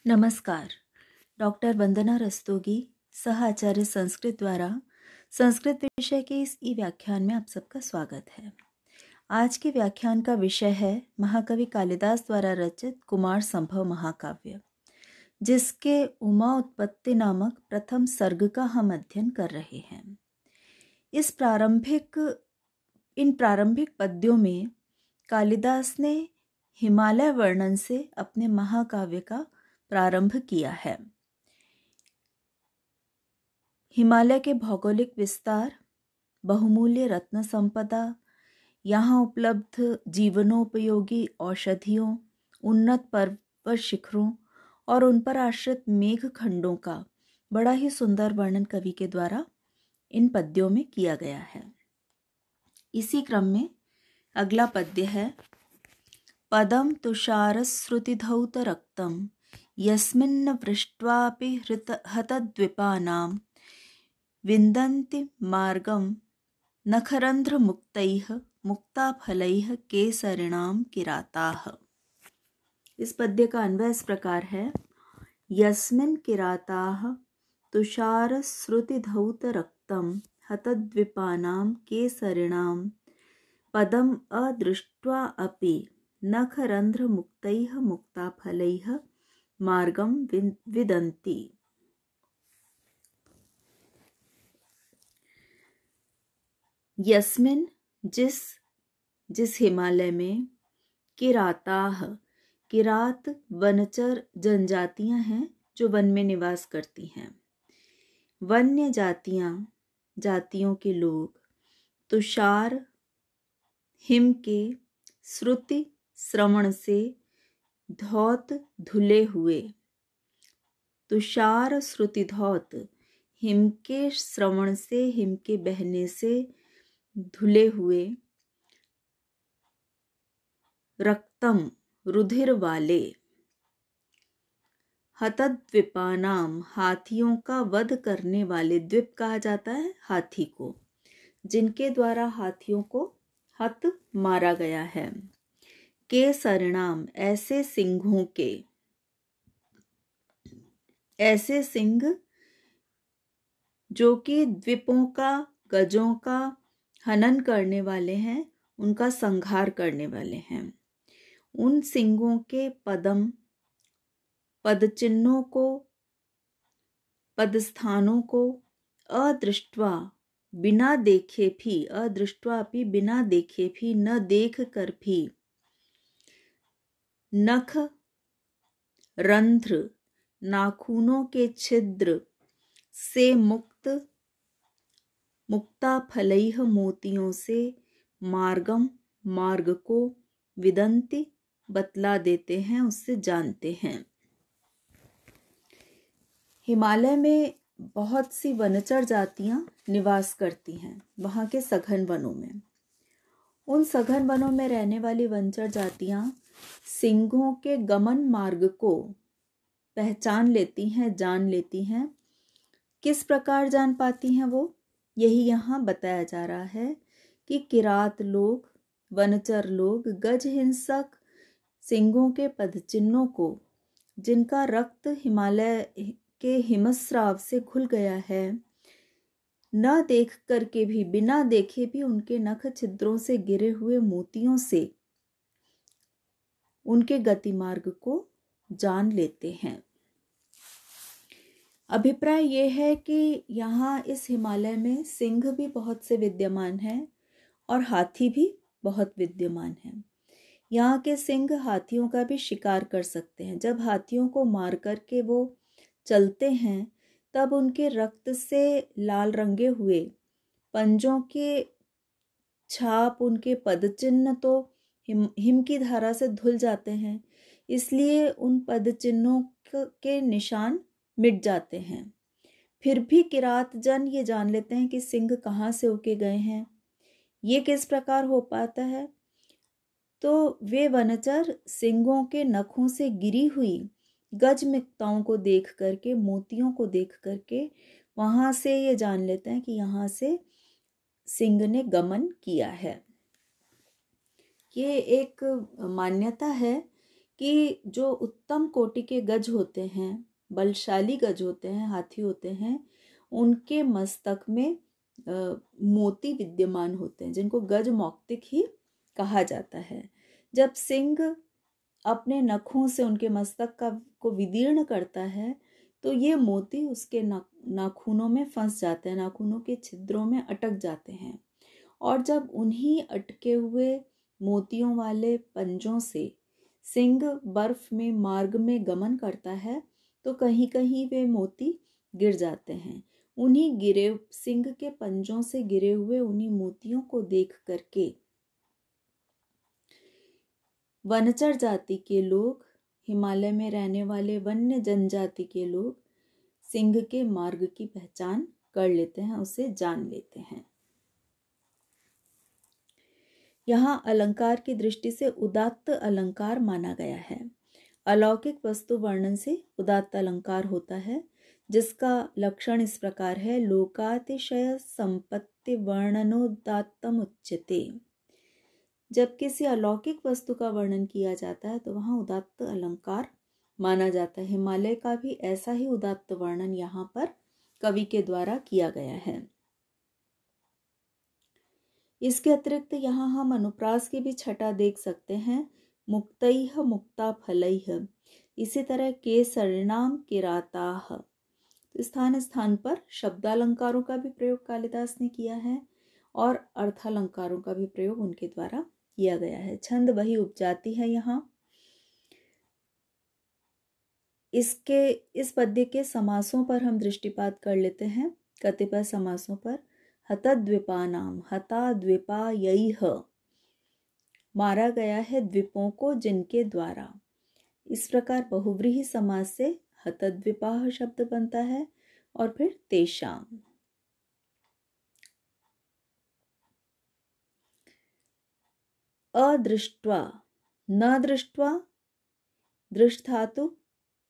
नमस्कार। डॉक्टर वंदना रस्तोगी, सह आचार्य संस्कृत द्वारा संस्कृत विषय के इस ई व्याख्यान में आप सबका स्वागत है। आज के व्याख्यान का विषय है महाकवि कालिदास द्वारा रचित कुमार संभव महाकाव्य, जिसके उमा उत्पत्ति नामक प्रथम सर्ग का हम अध्ययन कर रहे हैं। इन प्रारंभिक पद्यों में कालिदास ने हिमालय वर्णन से अपने महाकाव्य का प्रारंभ किया है। हिमालय के भौगोलिक विस्तार, बहुमूल्य रत्न संपदा, यहाँ उपलब्ध जीवनोपयोगी औषधियों, उन्नत पर्वत शिखरों और उन पर आश्रित मेघ खंडों का बड़ा ही सुंदर वर्णन कवि के द्वारा इन पद्यों में किया गया है। इसी क्रम में अगला पद्य है पदम तुषारश्रुतिधौत रक्तम यस्मिन्न वृष्ट्वापि हतद्विपानां विन्दन्ति मार्गं नखरन्ध्रमुक्तैः मुक्ताफलैः केसरिणां किराताः। इस पद्य का अन्वय इस प्रकार है। यस्मिन् किराताः तुषारश्रुतिधौत रक्तं हतद्विपानां केसरिणां पदम् अदृष्ट्वा अपि नखरन्ध्रमुक्तैः मुक्ताफलैः मार्गम विदन्ति। यस्मिन जिस हिमालय में किराताह, किरात वनचर जनजातियां हैं जो वन में निवास करती हैं। वन्य जातियों के लोग तुषार हिम के श्रुति श्रवण से धौत धुले हुए, तुषार श्रुति धौत हिम के श्रवण से, हिम के बहने से धुले हुए, रक्तम रुधिर वाले, हतद्विपानाम हाथियों का वध करने वाले, द्विप कहा जाता है हाथी को, जिनके द्वारा हाथियों को हत मारा गया है। केसरिणाम ऐसे सिंह जो कि द्वीपों का, गजों का हनन करने वाले हैं, उनका संहार करने वाले हैं। उन सिंहों के पदचिन्हों को, पदस्थानों को अदृष्ट्वा बिना देखे भी, न देख कर भी, नख रंध्र नाखूनों के छिद्र से मुक्ता फलैः मोतियों से, मार्ग को विदन्ति बतला देते हैं, उससे जानते हैं। हिमालय में बहुत सी वनचर जातियां निवास करती हैं, वहां के सघन वनों में। उन सघन वनों में रहने वाली वनचर जातियां सिंहों के गमन मार्ग को पहचान लेती हैं, जान लेती हैं। किस प्रकार जान पाती हैं वो, यही यहाँ बताया जा रहा है कि किरात लोग, वनचर लोग गज हिंसक सिंहों के पदचिन्हों को, जिनका रक्त हिमालय के हिमस्राव से घुल गया है, न देख करके भी, बिना देखे भी उनके नख छिद्रों से गिरे हुए मोतियों से उनके गति मार्ग को जान लेते हैं। अभिप्राय ये है कि यहाँ इस हिमालय में सिंह भी बहुत से विद्यमान हैं और हाथी भी बहुत विद्यमान हैं। यहाँ के सिंह हाथियों का भी शिकार कर सकते हैं। जब हाथियों को मार करके वो चलते हैं, तब उनके रक्त से लाल रंगे हुए पंजों के छाप, उनके पदचिन्ह तो हिम की धारा से धुल जाते हैं, इसलिए उन पदचिन्हों के निशान मिट जाते हैं। फिर भी किरात जन ये जान लेते हैं कि सिंह कहाँ से होके गए हैं। ये किस प्रकार हो पाता है? तो वे वनचर सिंहों के नखों से गिरी हुई गजमिक्ताओं को देख करके, मोतियों को देख करके वहां से ये जान लेते हैं कि यहाँ से सिंह ने गमन किया है। ये एक मान्यता है कि जो उत्तम कोटि के गज होते हैं, बलशाली गज होते हैं, हाथी होते हैं, उनके मस्तक में मोती विद्यमान होते हैं, जिनको गज मौक्तिक ही कहा जाता है। जब सिंह अपने नखों से उनके मस्तक को विदीर्ण करता है तो ये मोती उसके नाखूनों में फंस जाते हैं, नाखूनों के छिद्रों में अटक जाते हैं। और जब उन्हीं अटके हुए मोतियों वाले पंजों से सिंह बर्फ में मार्ग में गमन करता है तो कहीं कहीं वे मोती गिर जाते हैं। उन्हीं गिरे सिंह के पंजों से गिरे हुए उन्हीं मोतियों को देख करके वनचर जाति के लोग, हिमालय में रहने वाले वन्य जनजाति के लोग सिंह के मार्ग की पहचान कर लेते हैं, उसे जान लेते हैं। यहाँ अलंकार की दृष्टि से उदात्त अलंकार माना गया है। अलौकिक वस्तु वर्णन से उदात्त अलंकार होता है, जिसका लक्षण इस प्रकार है: लोकातिशय संपत्ति वर्णनोदात्तम उच्यते। जब किसी अलौकिक वस्तु का वर्णन किया जाता है तो वहाँ उदात्त अलंकार माना जाता है। हिमालय का भी ऐसा ही उदात्त वर्णन यहाँ पर कवि के द्वारा किया गया है। इसके अतिरिक्त यहाँ हम अनुप्रास की भी छटा देख सकते हैं: मुक्तैः मुक्ता फलैः। इसी तरह केसरिणाम किराताः। स्थान स्थान पर शब्दालंकारों का भी प्रयोग कालिदास ने किया है और अर्थालंकारों का भी प्रयोग उनके द्वारा किया गया है। छंद वही उपजाति है। यहाँ इस पद्य के समासों पर हम दृष्टिपात कर लेते हैं, कतिपय समासों पर। हतद्विपानाम, हता द्विपायैः, मारा गया है द्वीपों को जिनके द्वारा। इस प्रकार बहुव्रीहि समास से हतद्विपाः शब्द बनता है और फिर तेषाम। अदृष्ट्वा, न दृष्ट्वा, दृष्ट धातु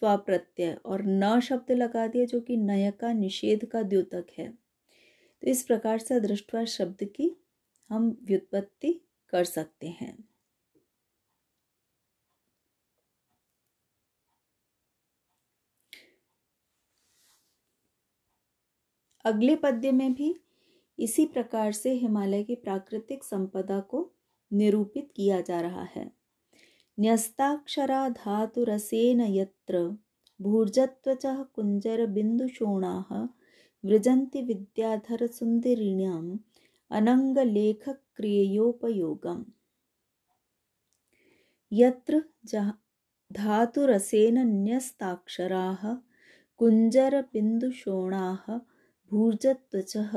त्वा प्रत्यय और न शब्द लगा दिया, जो कि नय का निषेध का द्योतक है। तो इस प्रकार से दृष्ट्वा शब्द की हम व्युत्पत्ति कर सकते हैं। अगले पद्य में भी इसी प्रकार से हिमालय की प्राकृतिक संपदा को निरूपित किया जा रहा है। न्यस्ताक्षरा धातुरसेन यत्र भूर्जत्वचः कुंजर बिंदुशोणाः वृजन्ति विद्याधर सुंदरिण्याम् अनंगलेख क्रियोपयोगम्। यत्र धातुरसेन न्यस्ताक्षराः कुंजर बिंदुशोणाः भूर्जत्वचः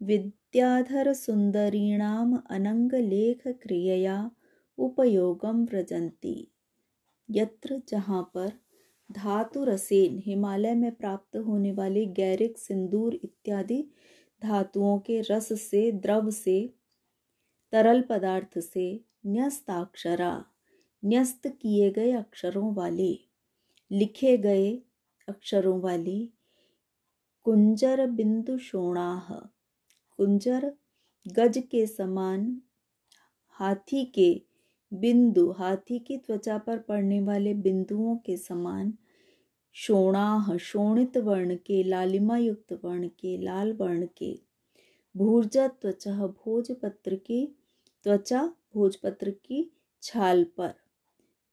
विद्याधर सुंदरीणाम अनंगलेख क्रियया उपयोगम व्रजंती। यत्र, जहाँ पर, धातु रसेन, हिमालय में प्राप्त होने वाले गैरिक, सिंदूर इत्यादि धातुओं के रस से, द्रव से, तरल पदार्थ से, न्यस्ताक्षरा, न्यस्त किए गए अक्षरों वाले, लिखे गए अक्षरों वाली, कुंजर बिंदु शोणाह, कुंजर गज के समान, हाथी के बिंदु, हाथी की त्वचा पर पड़ने वाले बिंदुओं के समान, शोणाह, शोणित वर्ण के, लालिमा युक्त वर्ण के, लाल वर्ण के, भूर्जा त्वचा, भोजपत्र की त्वचा, भोजपत्र की छाल पर,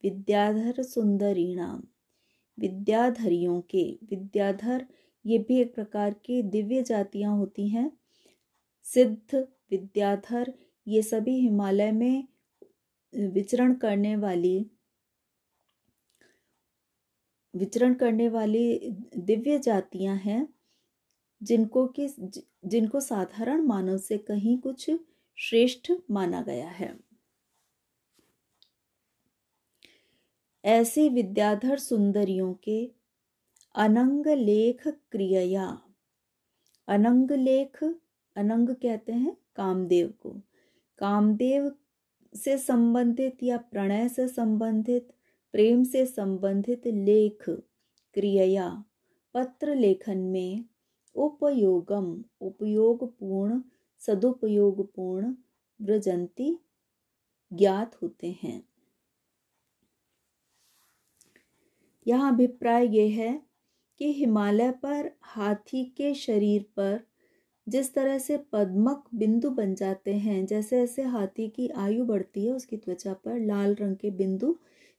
विद्याधर सुंदरीणाम, विद्याधरियों के, विद्याधर ये भी एक प्रकार की दिव्य जातियां होती हैं। सिद्ध, विद्याधर ये सभी हिमालय में विचरण करने वाली दिव्य जातियां हैं, जिनको साधारण मानव से कहीं कुछ श्रेष्ठ माना गया है। ऐसे विद्याधर सुंदरियों के अनंग लेख क्रिया, अनंग लेख, अनंग कहते हैं कामदेव को, कामदेव से संबंधित या प्रणय से संबंधित, प्रेम से संबंधित लेख क्रिया, पत्र लेखन में उपयोगम, उपयोगपूर्ण, सदुपयोगपूर्ण, व्रजंती ज्ञात होते हैं। यहाँ अभिप्राय ये है कि हिमालय पर हाथी के शरीर पर जिस तरह से पद्मक बिंदु बन जाते हैं, जैसे जैसे हाथी की आयु बढ़ती है उसकी त्वचा पर लाल रंग के बिंदु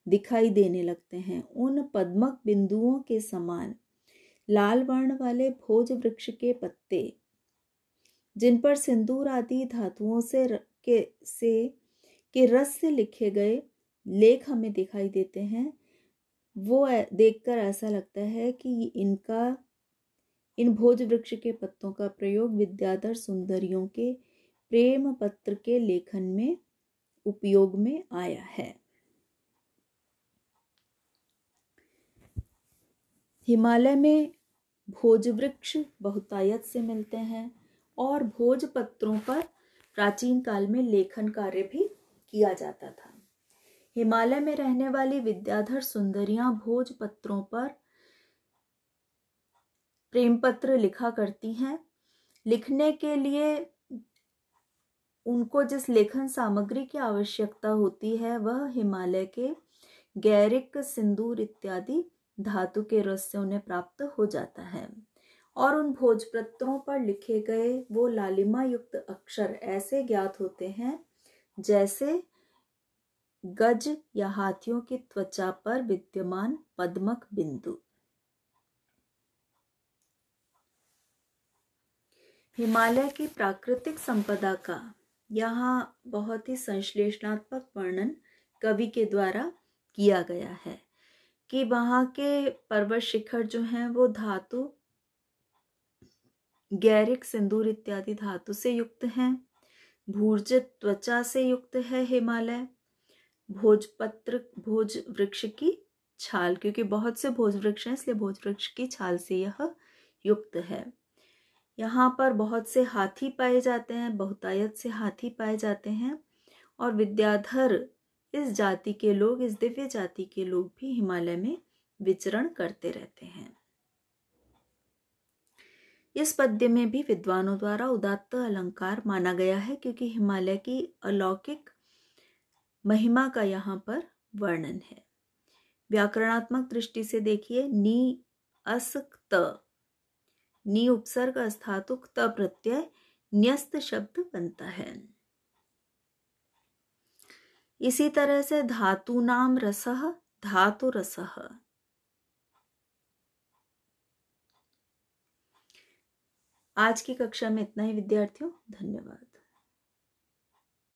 दिखाई देने लगते हैं। उन पद्मक बिंदुओं के समान लाल वर्ण वाले भोज वृक्ष के पत्ते, जिन पर सिंदूर आदि धातुओं के रस से लिखे गए लेख हमें दिखाई देते हैं, वो देखकर ऐसा लगता है कि इन भोज वृक्ष के पत्तों का प्रयोग विद्याधर सुंदरियों के प्रेम पत्र के लेखन में उपयोग में आया है। हिमालय में भोज वृक्ष बहुतायत से मिलते हैं और भोज पत्रों पर प्राचीन काल में लेखन कार्य भी किया जाता था। हिमालय में रहने वाली विद्याधर सुंदरियां भोज पत्रों पर प्रेम पत्र लिखा करती हैं। लिखने के लिए उनको जिस लेखन सामग्री की आवश्यकता होती है वह हिमालय के गैरिक, सिंदूर इत्यादि धातु के रस से उन्हें प्राप्त हो जाता है और उन भोजपत्रों पर लिखे गए वो लालिमा युक्त अक्षर ऐसे ज्ञात होते हैं जैसे गज या हाथियों की त्वचा पर विद्यमान पद्मक बिंदु। हिमालय की प्राकृतिक संपदा का यहाँ बहुत ही संश्लेषणात्मक वर्णन कवि के द्वारा किया गया है कि वहाँ के पर्वत शिखर जो हैं वो धातु, गैरिक, सिंदूर इत्यादि धातु से युक्त हैं। भूर्जित त्वचा से युक्त है हिमालय। भोजपत्र, भोज वृक्ष की छाल, क्योंकि बहुत से भोज वृक्ष हैं इसलिए भोज वृक्ष की छाल से यह युक्त है। यहाँ पर बहुत से हाथी पाए जाते हैं, बहुतायत से हाथी पाए जाते हैं और विद्याधर इस जाति के लोग, इस दिव्य जाति के लोग भी हिमालय में विचरण करते रहते हैं। इस पद्य में भी विद्वानों द्वारा उदात्त अलंकार माना गया है क्योंकि हिमालय की अलौकिक महिमा का यहाँ पर वर्णन है। व्याकरणात्मक दृष्टि से देखिए, नी अस त, नी उपसर्ग अस्थातुक त प्रत्यय न्यस्त शब्द बनता है। इसी तरह से धातूनाम रसः धातु रसः। आज की कक्षा में इतना ही विद्यार्थियों, धन्यवाद।